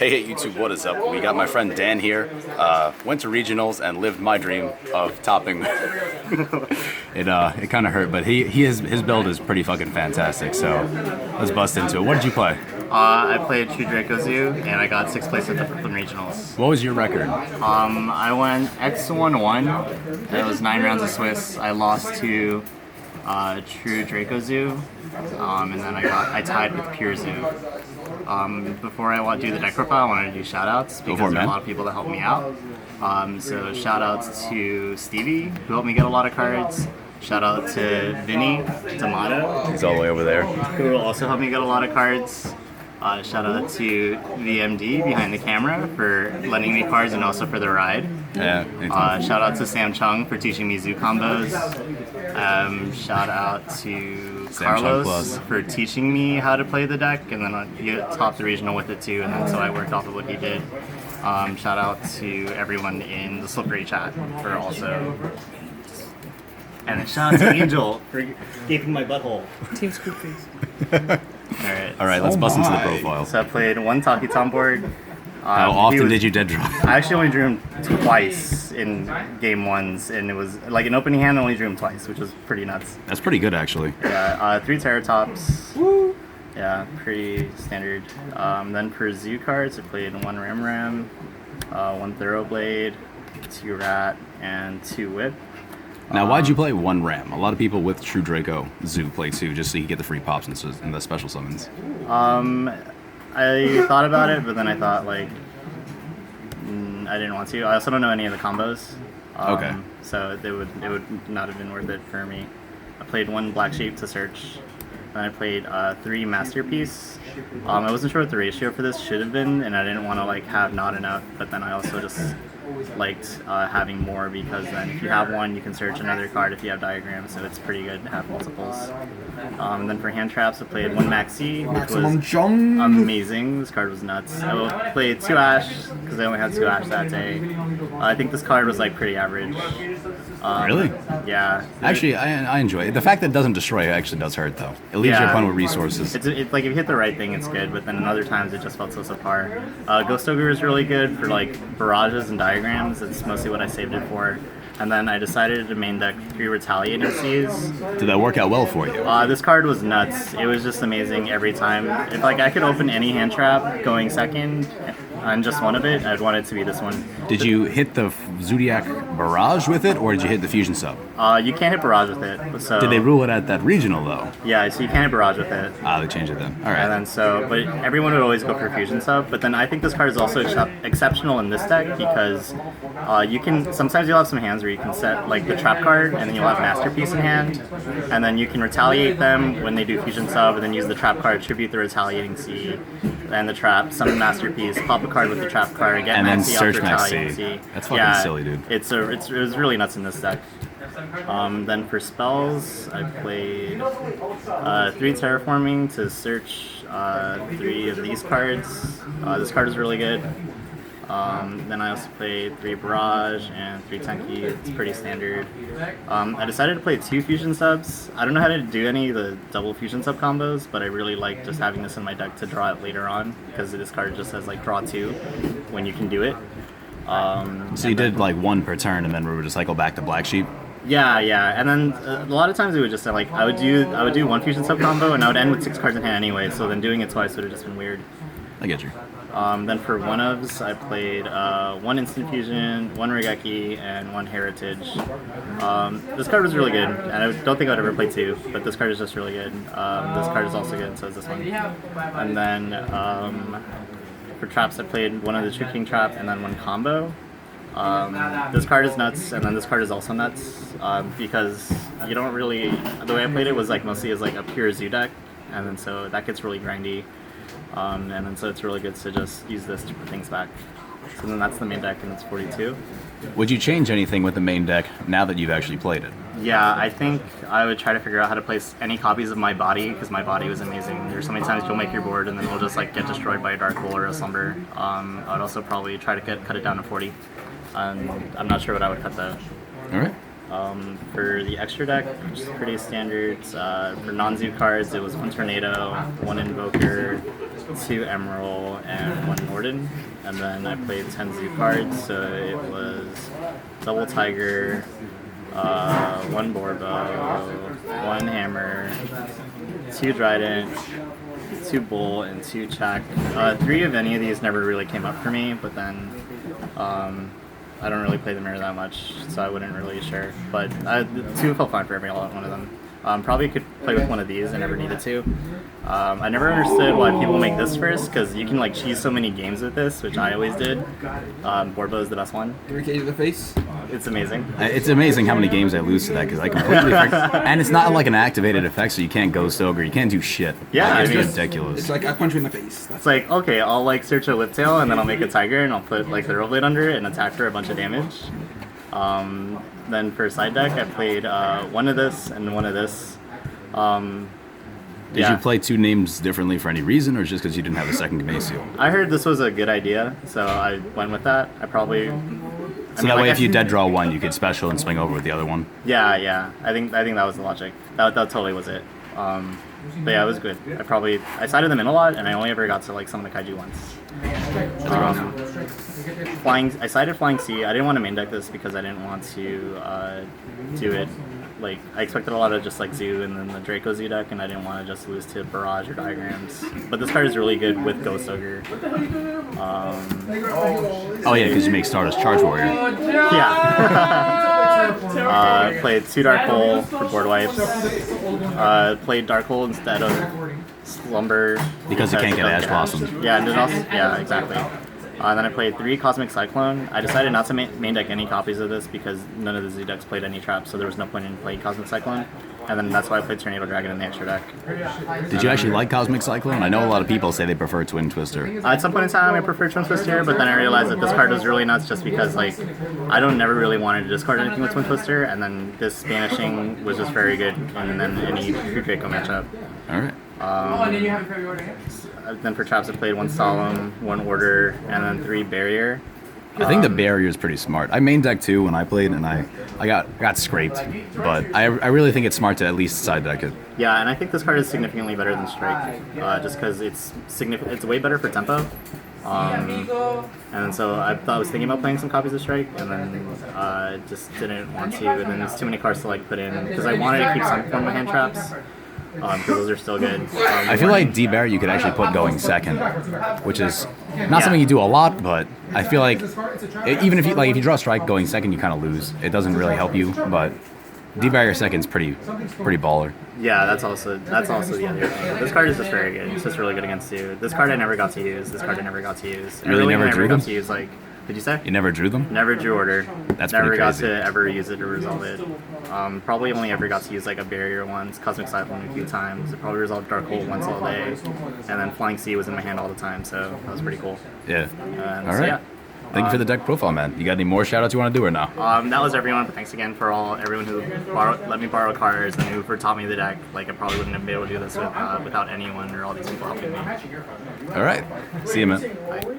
Hey YouTube, what is up? We got my friend Dan here. Went to regionals and lived my dream of topping. It kind of hurt, but his build is pretty fucking fantastic. So let's bust into it. What did you play? I played True Draco Zoo and I got 6th place at the Brooklyn Regionals. What was your record? I went X1-1. It was 9 rounds of Swiss. I lost to True Draco Zoo, and then I tied with Pure Zoo. Before I do the deck profile, I wanted to do shout-outs because there are a lot of people that helped me out. So shout-outs to Stevie, who helped me get a lot of cards. Shout-out to Vinny D'Amato. He's all the way over there. Who also helped me get a lot of cards. Shout-out to VMD behind the camera for lending me cards and also for the ride. Yeah. Shout-out to Sam Chung for teaching me zoo combos. Shout-out to Carlos for teaching me how to play the deck, and then he topped the regional with it too, and then so I worked off of what he did. Shout out to everyone in the Slippery chat for also, and then shout out to Angel for gaping my butthole. Team Scoop face. All right, let's bust into the profile. So I played one Taki Tom board. How often did you dead draw? I actually only drew him twice in game ones, and it was like an opening hand. I only drew him twice, which was pretty nuts. That's pretty good, actually. Yeah, 3 Terratops. Woo! Yeah, pretty standard. Then for zoo cards, I played 1 Ram, 1 Thoroughblade, 2 Rat, and 2 Whip. Now, why'd you play 1 Ram? A lot of people with True Draco Zoo play 2 just so you get the free pops and the special summons. I thought about it, but then I thought like I didn't want to. I also don't know any of the combos. Okay. So it would not have been worth it for me. I played 1 Black Sheep to search. Then I played 3 Masterpiece. I wasn't sure what the ratio for this should have been, and I didn't want to like have not enough. But then I also just liked having more, because then if you have 1, you can search another card if you have diagrams, so it's pretty good to have multiples. And then for hand traps, I played 1 Maxi, which was amazing. This card was nuts. I played 2 Ash because I only had 2 Ash that day. I think this card was like pretty average. Really? Yeah. Actually, I enjoy it. The fact that it doesn't destroy it actually does hurt, though. It leaves your opponent with resources. It's like if you hit the right thing, it's good, but then other times it just felt so subpar. Ghost Ogre is really good for like barrages and diagrams. It's mostly what I saved it for. And then I decided to main deck 3 Retaliating Seas. Did that work out well for you? This card was nuts. It was just amazing every time. If like I could open any hand trap going second on just one of it, I'd want it to be this one. Did you hit the Zodiac Barrage with it, or did you hit the Fusion Sub? You can't hit Barrage with it. So did they rule it at that regional, though? Yeah, so you can't hit Barrage with it. Ah, they changed it then. All right. And then but everyone would always go for Fusion Sub. But then I think this card is also exceptional in this deck because sometimes you'll have some hands where you can set like the trap card, and then you'll have Masterpiece in hand, and then you can retaliate them when they do Fusion Sub, and then use the trap card, tribute the Retaliating Sea, and the trap, summon Masterpiece, pop a card with the trap card, get and then Maxi search off the Retaliating Sea. That's fucking silly, dude. It was really nuts in this deck. Then for spells, I played 3 Terraforming to search 3 of these cards. This card is really good. Then I also played 3 Barrage and 3 Tenki. It's pretty standard. I decided to play 2 Fusion Subs. I don't know how to do any of the double Fusion Sub combos, but I really like just having this in my deck to draw it later on, because this card just says like draw 2 when you can do it. So you did like 1 per turn, and then we would just cycle back to Black Sheep? Yeah, and then a lot of times it would just say like I would do 1 Fusion Sub combo, and I would end with 6 cards in hand anyway, so then doing it twice would have just been weird. I get you. Then for 1-ofs, I played 1 Instant Fusion, 1 Regeki, and 1 Heritage. This card was really good, and I don't think I'd ever play 2, but this card is just really good. This card is also good, and so is this one. And then for traps, I played 1 of the True King Trap, and then 1 combo. This card is nuts, and then this card is also nuts, because you don't really... The way I played it was like mostly as like a pure zoo deck, and then so that gets really grindy. And then so it's really good to just use this to put things back. So then that's the main deck, and it's 42. Would you change anything with the main deck now that you've actually played it? Yeah, I think I would try to figure out how to place any copies of my body, because my body was amazing. There's so many times you'll make your board and then it'll just like get destroyed by a Dark Hole or a Slumber. I would also probably try to cut it down to 40. I'm not sure what I would cut though. All right. For the extra deck, which is pretty standard, for non-zoo cards, it was 1 Tornado, 1 Invoker, 2 Emerald, and 1 Norden. And then I played 10 zoo cards, so it was double Tiger, 1 Borbo, 1 Hammer, 2 Trident, 2 Bull, and 2 Check. 3 of any of these never really came up for me, but then I don't really play the mirror that much, so I wouldn't really share. But 2 felt fine for every one of them. Probably could play with one of these. I never needed to. I never understood why people make this first, because you can like cheese so many games with this, which I always did. Borbo is the best one. 3K to the face. It's amazing. It's amazing how many games I lose to that because I completely forget. And it's not like an activated effect, so you can't Ghost Ogre. You can't do shit. Yeah, Like, I mean, it's ridiculous. It's like I punch you in the face. It's like, okay, I'll like search a Whiptail and then I'll make a Tiger and I'll put like the Blade under it and attack for a bunch of damage. Then for side deck, I played 1 of this and 1 of this. Did you play 2 names differently for any reason, or just because you didn't have a second base seal? I heard this was a good idea, so I went with that. I probably. So that way, if you dead draw 1, you could special and swing over with the other one. Yeah. I think that was the logic. That totally was it. But yeah, it was good. I sided them in a lot, and I only ever got to like some of the kaiju once. I sided Flying Sea. I didn't want to main deck this because I didn't want to do it. Like, I expected a lot of just like Zoo and then the Draco Zoo deck, and I didn't want to just lose to Barrage or Diagrams. But this card is really good with Ghost Ogre. Oh yeah, because you make Stardust Charge Warrior. Yeah. Played 2 Dark Hole for board wipes. Played Dark Hole instead of Slumber. Because you can't get Ash Blossom. Yeah, and then also, yeah, exactly. Then I played 3 Cosmic Cyclone. I decided not to main deck any copies of this because none of the Z decks played any traps, so there was no point in playing Cosmic Cyclone. And then that's why I played Tornado Dragon in the extra deck. Did you actually like Cosmic Cyclone? I know a lot of people say they prefer Twin Twister. At some point in time, I preferred Twin Twister, but then I realized that this card was really nuts just because, like, I don't never really wanted to discard anything with Twin Twister, and then this Banishing was just very good, and then any Draco matchup. Alright. Then for traps, I played 1 Solemn, 1 Order, and then 3 Barrier. I think the barrier is pretty smart. I main deck 2 when I played, and I got scraped. But I really think it's smart to at least side deck it. Yeah, and I think this card is significantly better than Strike, just because it's way better for tempo. And so I was thinking about playing some copies of Strike, and then just didn't want to. And then there's too many cards to like put in because I wanted to keep some form of hand traps. Because those are still good. I feel like D-Barrier you could actually put going second, which is not something you do a lot, but I feel like even if you draw Strike going second, you kind of lose. It doesn't really help you, but D-Barrier second's pretty baller. Yeah, that's also the other thing. This card is just very good. It's just really good against you. This card I never got to use. This card I never got to use. You really never drew them? Got to use, like, did you say? You never drew them? Never drew Order. That's never pretty got crazy. to ever use it or resolve it. Probably only ever got to use like a Barrier once, Cosmic Cyclone a few times. It probably resolved Dark Hole once all day, and then Flying Sea was in my hand all the time, so that was pretty cool. Yeah. All All right. Thank you for the deck profile, man. You got any more shout outs you want to do or no? That was everyone, but thanks again for everyone who let me borrow cards and who taught me the deck. Like, I probably wouldn't have been able to do this without anyone or all these people helping me. All right. See you, man. Bye.